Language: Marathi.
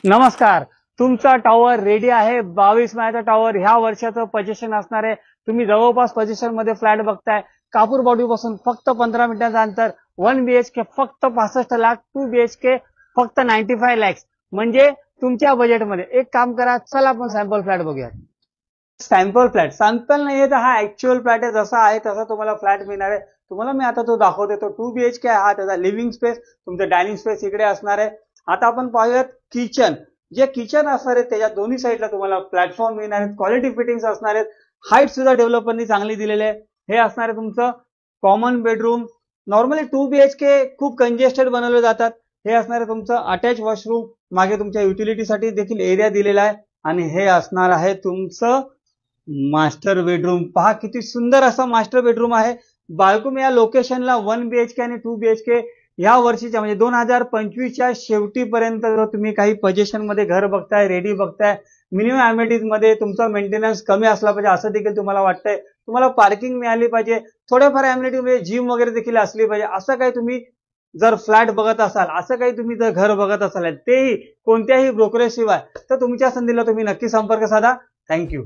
नमस्कार. तुमचा टॉवर रेडी आहे. 22 माळ्याचा टॉवर ह्या वर्षाचं पोझिशन असणार आहे. तुम्ही जवळपास पोझिशन मध्ये फ्लॅट बघताय. कापूरबाडी पासून फक्त 15 मिनिटांचं अंतर. 1 बीएचके फक्त 65 लाख, 2 बीएचके फक्त 95 लॅक्स. म्हणजे तुमच्या बजेटमध्ये. एक काम करा, चला आपण सॅम्पल फ्लॅट बघूया. सॅम्पल नाहीये तर हा ऍक्च्युअल फ्लॅट आहे. जसा आहे तसा तुम्हाला फ्लॅट मिळणार आहे. तुम्हाला मी आता तो दाखवते. तो 2 बीएचके हा त्याचा लिव्हिंग स्पेस, तुमचं डायनिंग स्पेस इकडे असणार आहे. आता आपण पाहूयात किचन. जे किचन असणार आहे त्याच्या दोन्ही साईडला तुम्हाला प्लॅटफॉर्म मिळणार आहेत. क्वालिटी फिटिंग्स असणार आहेत. हाईट सुद्धा डेव्हलपरनी चांगली दिलेली आहे. हे असणार आहे तुमचं कॉमन बेडरूम. नॉर्मली 2 बीएचके खूप कंजेस्टेड बनवले जातात. हे असणार आहे तुमचं अटॅच वॉशरूम. मागे तुमच्या युटिलिटीसाठी देखील एरिया दिलेला आहे. आणि हे असणार आहे तुमचं मास्टर बेडरूम. पहा किती सुंदर असं मास्टर बेडरूम आहे. बाळकूम या लोकेशनला 1 बीएचके आणि 2 बीएचके या वर्षीच्या म्हणजे 2025च्या शेवटीपर्यंत जर तुम्ही काही पोझिशन मध्ये घर बघताय, रेडी बघताय, मिनिमम अमेनिटीज मध्ये तुमचा मेंटेनन्स कमी असला पाहिजे असं देखील तुम्हाला वाटतंय. तुम्हाला पार्किंग मिळाली पाहिजे, थोड्याफार अमेनिटी मध्ये जिम वगैरे देखील असली पाहिजे. असं काही तुम्ही जर फ्लॅट बघत असाल, असं काही तुम्ही जर घर बघत असाल, तेही कोणत्याही ब्रोकरेज शिवाय, तर तुमच्या संधीला तुम्ही नक्की संपर्क साधा. थँक्यू.